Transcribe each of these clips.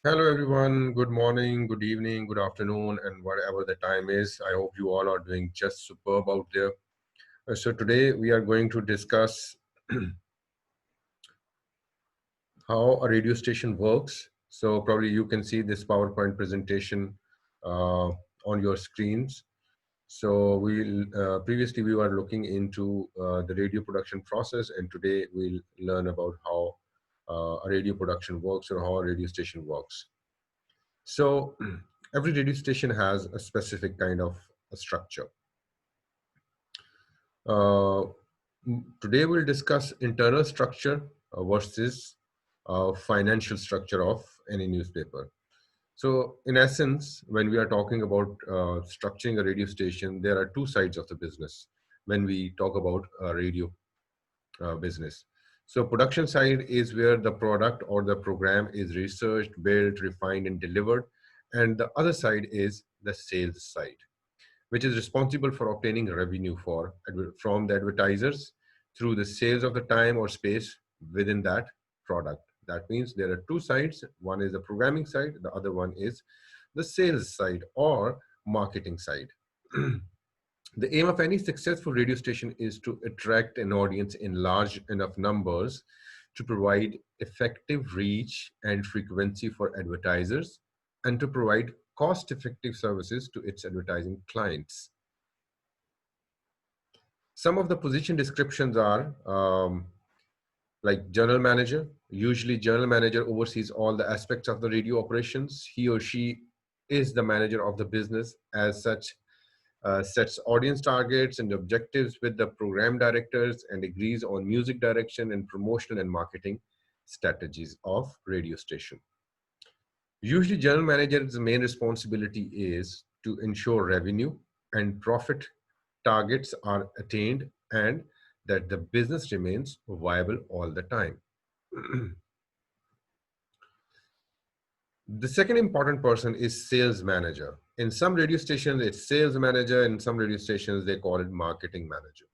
Hello, everyone. Good morning, good evening, good afternoon, and whatever the time is. I hope you all are doing just superb out there. So, today we are going to discuss how a radio station works. So, probably you can see this PowerPoint presentation on your screens. So, previously we were looking into the radio production process, and today we'll learn about how a radio production works or how a radio station works. So every radio station has a specific kind of a structure. Uh, Today we'll discuss internal structure versus financial structure of any newspaper. So in essence, when we are talking about structuring a radio station, there are two sides of the business when we talk about a radio business. So production side is where the product or the program is researched, built, refined, and delivered. And the other side is the sales side, which is responsible for obtaining revenue from the advertisers through the sales of the time or space within that product. That means there are two sides. One is the programming side, the other one is the sales side or marketing side. The aim of any successful radio station is to attract an audience in large enough numbers to provide effective reach and frequency for advertisers and to provide cost effective services to its advertising clients. Some of the position descriptions are like general manager. Usually, general manager oversees all the aspects of the radio operations. He or she is the manager of the business. As such, sets audience targets and objectives with the program directors and agrees on music direction and promotional and marketing strategies of radio station. Usually, general manager's main responsibility is to ensure revenue and profit targets are attained and that the business remains viable all the time. The second important person is sales manager. In some radio stations, it's sales manager. In some radio stations, they call it marketing manager.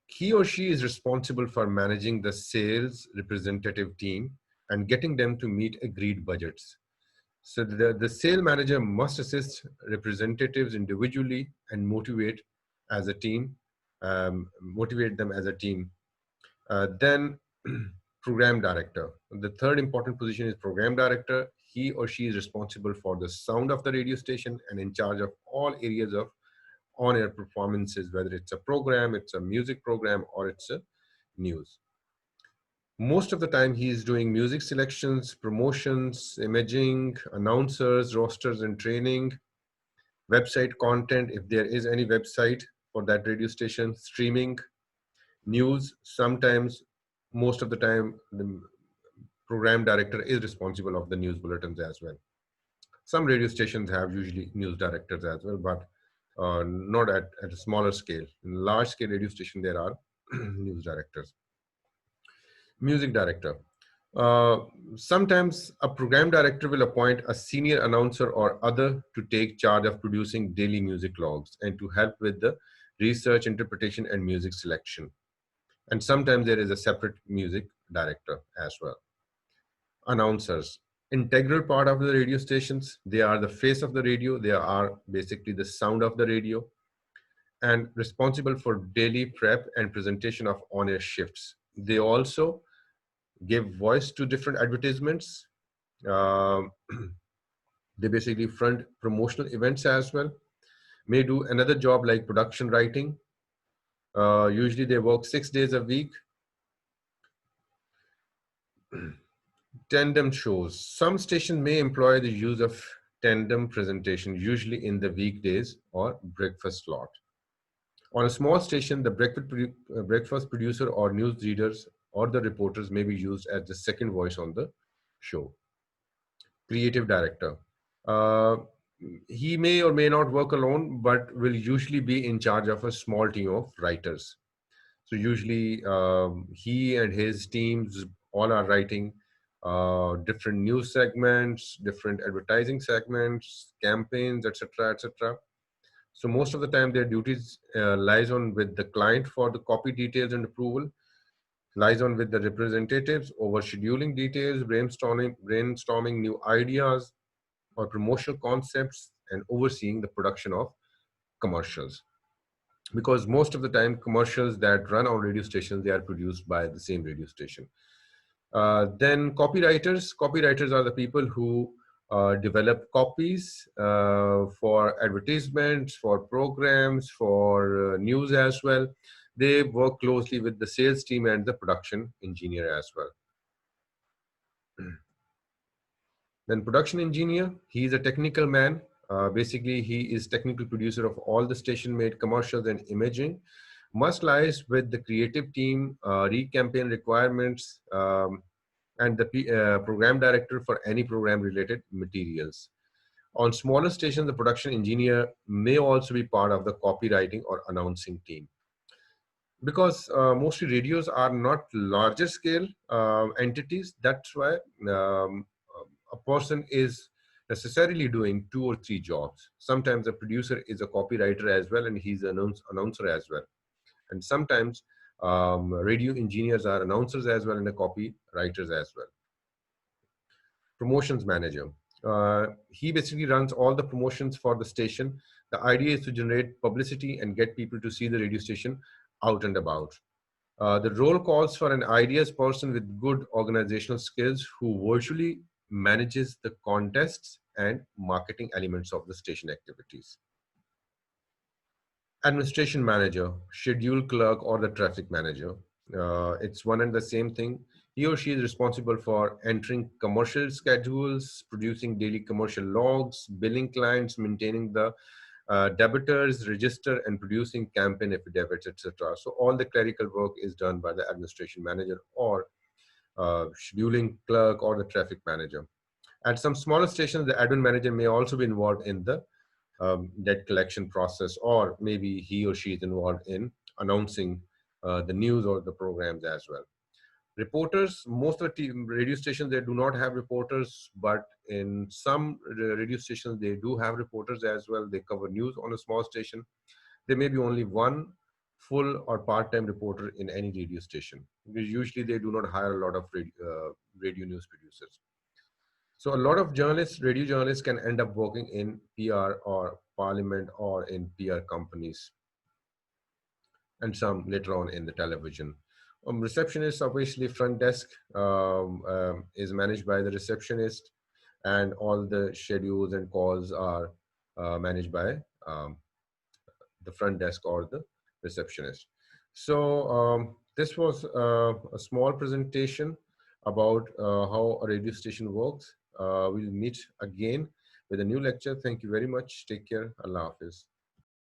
He or she is responsible for managing the sales representative team and getting them to meet agreed budgets. So the sale manager must assist representatives individually and as a team, motivate them as a team. Then program director. The third important position is program director. He or she is responsible for the sound of the radio station and in charge of all areas of on-air performances, whether it's a program, it's a music program, or it's a news. Most of the time, he is doing music selections, promotions, imaging, announcers, rosters, and training, website content, if there is any website for that radio station, streaming, news. Sometimes, most of the time, the program director is responsible of the news bulletins as well. Some radio stations have usually news directors as well, but not at a smaller scale. In large scale radio station, there are news directors. Music director. Uh, Sometimes a program director will appoint a senior announcer or other to take charge of producing daily music logs and to help with the research, interpretation, and music selection. And sometimes there is a separate music director as well. Announcers, integral part of the radio stations. They are the face of the radio. They are basically the sound of the radio and responsible for daily prep and presentation of on-air shifts. They also give voice to different advertisements. Um, they basically front promotional events as well. May do another job like production writing. Usually they work 6 days a week. Tandem shows. Some stations may employ the use of tandem presentation, usually in the weekdays or breakfast slot. On a small station, the breakfast producer or news readers or the reporters may be used as the second voice on the show. Creative director. Uh, he may or may not work alone, but will usually be in charge of a small team of writers. So usually he and his teams all are writing different news segments, different advertising segments, campaigns, etc., etc. So most of the time their duties lies on with the client for the copy details and approval. liaison with the representatives over scheduling details, brainstorming new ideas or promotional concepts, and overseeing the production of commercials. Because most of the time, commercials that run on radio stations, they are produced by the same radio station. Then copywriters. Copywriters are the people who develop copies for advertisements, for programs, for news as well. They work closely with the sales team and the production engineer as well. Then production engineer, he is a technical man. Basically, he is technical producer of all the station-made commercials and imaging. Must lies with the creative team, read campaign requirements, and the program director for any program-related materials. On smaller stations, the production engineer may also be part of the copywriting or announcing team. Because mostly radios are not larger scale entities, that's why a person is necessarily doing 2 or 3 jobs. Sometimes a producer is a copywriter as well, and he's an announcer as well. And sometimes radio engineers are announcers as well and the copywriters as well. Promotions manager. He basically runs all the promotions for the station. The idea is to generate publicity and get people to see the radio station out and about. The role calls for an ideas person with good organizational skills who virtually manages the contests and marketing elements of the station activities. Administration manager, schedule clerk, or the traffic manager. It's one and the same thing. He or she is responsible for entering commercial schedules, producing daily commercial logs, billing clients, maintaining the debitors register, and producing campaign affidavits, etc. So all the clerical work is done by the administration manager or scheduling clerk or the traffic manager. At some smaller stations, the admin manager may also be involved in the debt collection process, or maybe he or she is involved in announcing the news or the programs as well. Reporters, most of the radio stations, they do not have reporters, but in some radio stations, they do have reporters as well. They cover news on a small station. There may be only one full or part-time reporter in any radio station, because usually they do not hire a lot of radio news producers. So a lot of journalists, radio journalists, can end up working in PR or parliament or in PR companies, and some later on in the television. Receptionist, obviously, front desk is managed by the receptionist, and all the schedules and calls are managed by the front desk or the receptionist. So this was a small presentation about how a radio station works. We'll meet again with a new lecture. Thank you very much. Take care. Allah Hafiz.